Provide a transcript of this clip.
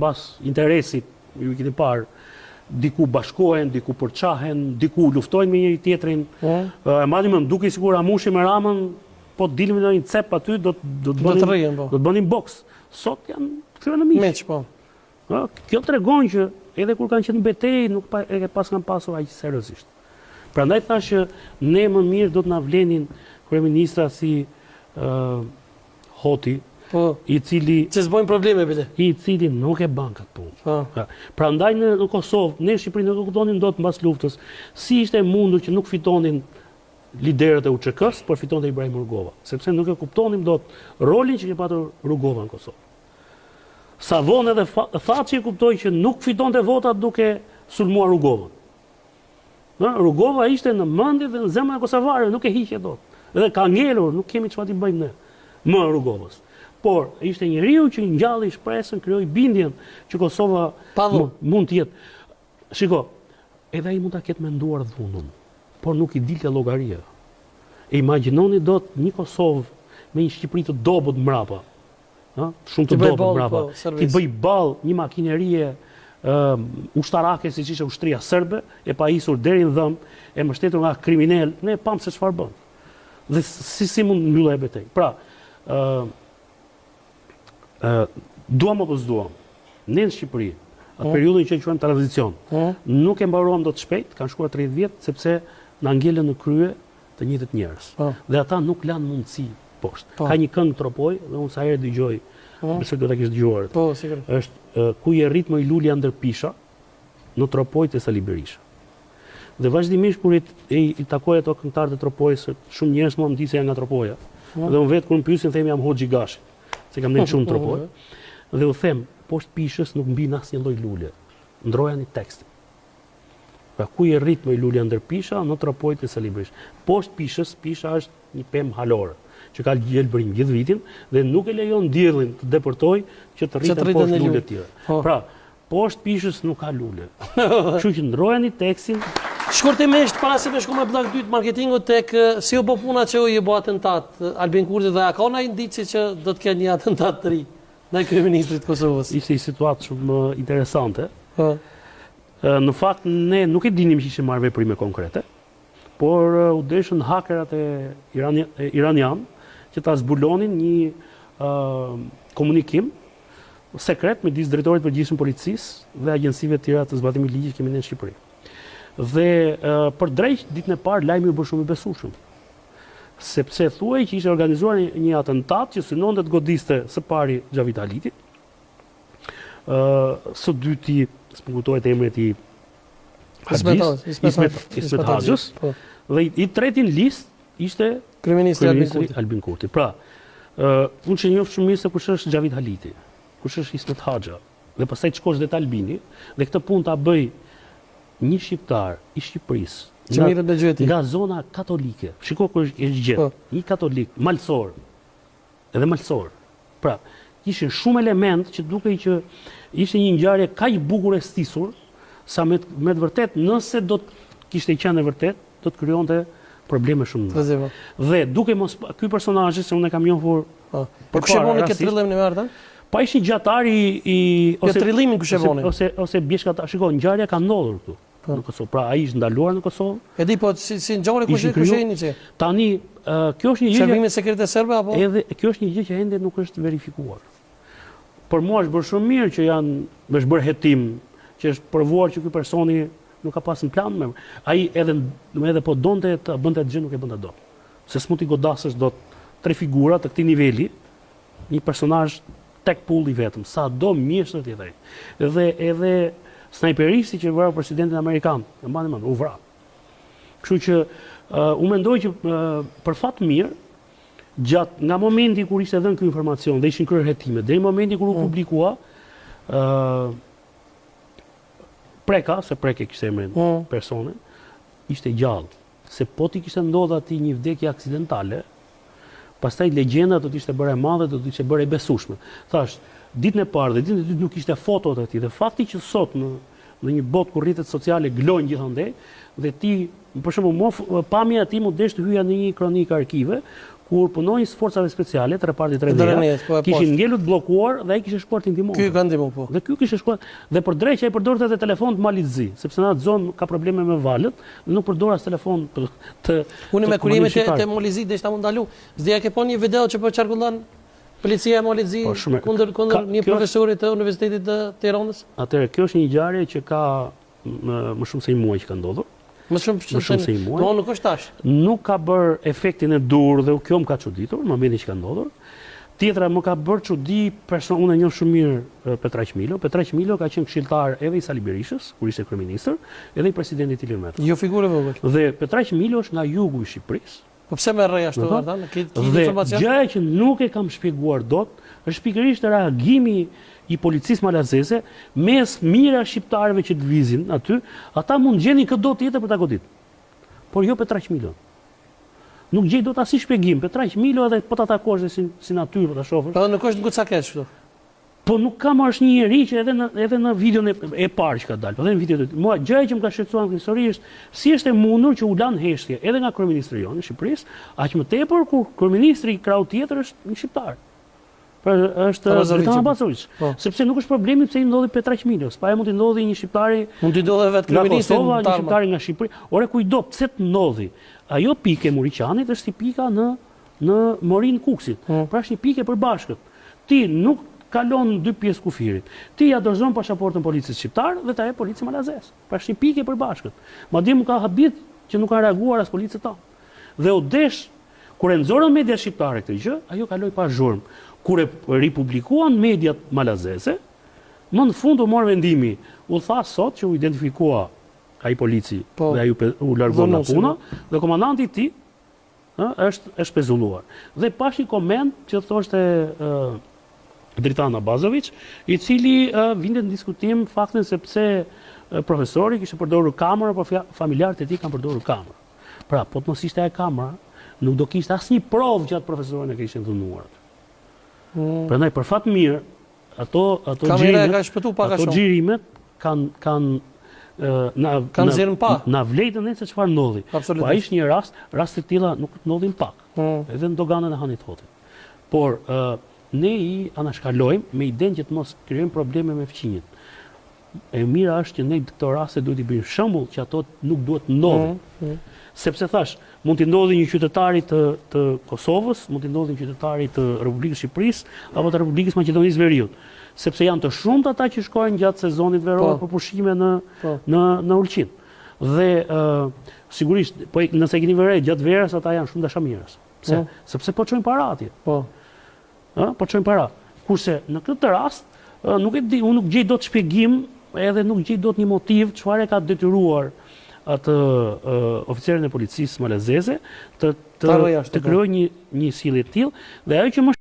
Mbas interesit, ju keni parë, diku bashkohen, diku përçahen, diku luftojnë me njëri tjetrin. E marrim mend duke sigur Amushi me Ramën, po dilim në një cep aty do të bënin boks. Sot janë kthyer në miq. Po. Kjo tregon që edhe kur kanë qenë në betejë nuk kanë pasur aq seriozisht. Prandaj thashë që ne më mirë do të na vlenin kryeministra si Hoti, i cili që s'bojnë probleme bile. I cili nuk e bën këtë punë. Prandaj në Kosovë, ne në Shqipëri nuk kuptonin dot mbas luftës, si ishte e mundur që nuk fitonin liderët e UÇK-s, por fitonte Ibrahim Rugova, sepse nuk e kuptonim dot rolin që ke patur Rugova në Kosovë. Sa vonë edhe Thaçi e kuptoi që nuk fitonte votat duke sulmuar Rugovën. Rugova ishte në mendje dhe në zemrën e kosovarëve, nuk e hiqe dot. Dhe ka ngelur, nuk kemi çfarë t'i bëjmë ne më Rugovës. Por ishte njeriu që ngjalli shpresën, krijoi bindjen që Kosova mund të jetë. Shiko, edhe ai mund ta ketë menduar dhunën, por nuk i dilte llogaria. E imagjinoni dot një Kosovë me një Shqipëri të dobët mbrapa. Shumë të dobët mbrapa. Ti bëj ball një makinerie ushtarake siç ishte ushtria serbe, e pajisur deri në dhëm, e mbështetur nga kriminal, ne pam se çfarë bën. Dhe si mund mbyllej betejë. Pra, duam apo s'duam, ne në Shqipëri, atë periudhën që quajmë tranzicion, nuk e mbaruam dot shpejt, kanë shkuar 30 vjet, sepse na ngelën në krye të njëjtët njerëz. Dhe ata nuk lanë mundësi poshtë. Ka një këngë Tropoj, dhe unë sa herë dëgjoj, besoj do ta kesh dëgjuar. Po, sigurisht. Është ku je ritmo i lulja ndër pisha, në Tropoj te Sali Berisha. Dhe vazhdimisht kur i takoj ato këngëtarë të Tropojës, shumë njerëz më ndisë janë nga Tropoja. Dhe unë vetë kur më pyesin themi jam Hoxhi Gashi, se kam ndjekur shumë Tropoj. Dhe u them, poshtë pishës nuk mbin asnjë lloj lule. Ndrojani tekstin. Pra ku je ritmo i lulja ndër pisha, në Tropoj te Sali Berisha. Poshtë pishës, pisha është një pemë halore që ka gjelbërim gjithë vitin dhe nuk e lejon diellin të depërtoj që të rriten poshtë lule të tjera. Pra, poshtë pishës nuk ka lule. Kështu që ndrojani tekstin. Shkurtimisht, para se me shku me blok 2 marketingut tek si u bë puna që u i bë atentat Albin Kurti dhe ka ndonjë indici që do të kenë një atentat të ri ndaj kryeministrit të Kosovës. Ishte një situatë shumë interesante. Në fakt ne nuk e dinim që ishte marrë veprime konkrete, por u deshën hakerat e iranian që ta zbulonin një komunikim sekret midis drejtorit përgjithshëm policisë dhe agjencive të tjera të zbatimit ligjit që kemi në Shqipëri. Dhe për drejt ditën e parë lajmi u bë shumë i besueshëm. Sepse thuaj që ishte organizuar një atentat që synonte të godiste së pari Xhavit Halitit, së dyti, s'më kujtohet emri i Ismet Haxhës, dhe i tretin listë ishte kryeministri Albin Kurti. Pra, unë që njoh shumë mirë se kush është Xhavit Haliti, kush është Ismet Haxha, dhe pastaj të shkosh deri te Albini, dhe këtë punë ta bëj një shqiptar i Shqipërisë nga zona katolike. Shiko kur është gjetë, një katolik, malsor, edhe malsor. Pra, ishin shumë element që dukej që ishte një ngjarje kaq bukur e stisur, sa me të vërtet, nëse do të kishte qenë e vërtet, do të krijonte probleme shumë mëdha. Dhe duke mos ky personazh që unë e kam njohur për kush e voni këtë trillim në marrë? Pa ishin gjatari ose trillimin kush e voni? Ose bjeshkata. Shikoj, ngjarja ka ndodhur këtu në Kosovë. Pra ai është ndaluar në Kosovë. E di, po si ngjarje kush e inicie? Tani kjo është një gjë. Shërbimet sekrete serbe apo? Edhe kjo është një gjë që ende nuk është verifikuar. Por mua është bërë shumë mirë që është bërë hetim, që është provuar që ky personi nuk ka pasur plan me. Ai edhe po donte të bënte atë gjë nuk e bënte dot. Se s'mund t'i godasësh dot 3 figura të këtij niveli, një personazh tek pulli vetëm, sa do mjeshtër t'i thej. Dhe edhe snajperisti që vrau presidentin amerikan, e mbani mend, u vra. Kështu që u mendoj që për fat mirë, gjatë nga momenti kur ishte dhënë ky informacion dhe ishin kryer hetimet, deri në momentin kur u publikua, preka, se preke kishte emrin personin, ishte gjallë. Se po ti kishte ndodhur atij një vdekje aksidentale, pastaj legjenda do të ishte bërë e madhe, do të ishte bërë e besueshme. Thash, ditën e parë dhe ditën e dytë nuk kishte fotot e tij. Dhe fakti që sot në një botë ku rrjetet sociale glojnë gjithandej, dhe ti, për shembull, pamja e tij më desh të hyja në një kronikë arkive, kur punonjës forcave speciale të repartit Të Reneja, po, e kishin poshtë. ngelur të bllokuar dhe ai kishte shkuar të ndihmonte. Ky ka ndihmu po. Dhe ky kishte shkuar dhe për dreqja ai përdorte edhe telefon të Malizzi, sepse në atë zonë ka probleme me valët dhe nuk përdor as telefon të Unë me të kurime komunitetit shqiptar. te Molizit dhe ishta mund ndalu. S'dija ke po një video që po qarkullon policia e Molizit Po, shumë- kundër ka- një kjo- profesori të Universitetit të Tiranës. Atëherë kjo është një ngjarje që ka më shumë se një muaj që ka ndodhur. Më shumë se një muaj. Do nuk është tash. Nuk ka bërë efektin e dur dhe kjo më ka çuditur në momentin që ka ndodhur. Tjetra më ka bërë çudi unë e njoh shumë mirë Petraq Milo. Petraq Milo ka qenë këshilltar edhe i Sali Berishës, kur ishte kryeminist, edhe i presidentit Ilir Meta. Jo figurë vogël. Dhe Petraq Milo është nga jugu i Shqipërisë. Po pse më rrej ashtu Dhe Ardan? Ke Dhe informacion? gjëja që nuk e kam shpjeguar dot është pikërisht reagimi i policisë malazeze mes mira shqiptarëve që të vizin aty, ata mund gjeni këdo tjetër për ta goditur. Por jo Petraq Milo. Nuk gjej dot asnjë shpjegim. Petraq Milo edhe po ta takosh dhe si natyrë po ta shohësh. Po nuk është goca keq kështu. Po nuk kam është një njerëz që edhe në videon e parë që ka dalë, po edhe në videot e mua gjëja që më ka shqetësuar në histori është si është e mundur që u lan heshtje edhe nga kryeministri jonë i Shqipërisë, aq më tepër kur kryeministri i krau tjetër është një shqiptar. Pra është Razovic. Dritan Abazovic. Po. Sepse nuk është problemi pse i ndodhi Petraq Milos, pa e mund të ndodhi një shqiptari Mund t'i ndodhe vetë nga kryeministri Kosova, në një Tarma. shqiptari nga Shqipëri. Ore kujdo, pse të ndodhi? Ajo pikë e Muriqanit është si pika në Morin Kuksit. Pra është një pikë e përbashkët. Ti nuk kalon dy pjesë kufirit. Ti ja dorëzon pasaportën policisë shqiptar dhe ta jep policë malazes. Pra është një pikë e përbashkët. Madje më ka habit që nuk ka reaguar as policët ta. Dhe u desh kur e nxorën media shqiptare këtë gjë, ajo kaloi pa zhurmë. Kur e ripublikuan mediat malazese, më në fund u mor vendimi. U tha sot që u identifikua ai polici Po. dhe ai u largua nga Zonosi, puna dhe komandanti i tij është pezulluar. Dhe pash një koment që thoshte Dritan Abazovic, i cili vinte në diskutim faktin se pse profesori kishte përdorur kamera, por familjarët e tij kanë përdorur kamera. Pra, po të mos ishte ajo kamera, nuk do kishte asnjë provë që atë profesorin e kishin dhunuar. Prandaj për fat mirë, ato Kamera e ka shpëtu pak a ato shumë. xhirimet kanë Kanë nxjerrën pa. na vlejtën se çfarë ndodhi. Absolutisht. Po ai është një rast të tilla nuk ndodhin pak. Edhe në doganën e Hanit Hotit. Por ne i anashkalojmë me idenë që të mos krijojmë probleme me fqinjet. E mira është që ne këto raste duhet i bëjmë shembull që ato nuk duhet të ndodhin. Sepse thash, mund t'i ndodhi një qytetari të Kosovës, mund t'i ndodhi një qytetari të Republikës Shqipërisë apo të Republikës Maqedonisë Veriut. Sepse janë të shumtë ata që shkojnë gjatë sezonit veror për pushime në Ulqin. Dhe sigurisht, po nëse keni vërej gjatë verës ata janë shumë dashamirës. Pse? Sepse po çojnë para atje. Po. Po çojnë para. Kurse në këtë rast nuk e di, unë nuk gjej dot shpjegim edhe nuk gjej dot një motiv çfarë ka detyruar atë oficerin e policisë malazeze të krijojë një sjellje të tillë dhe ajo që më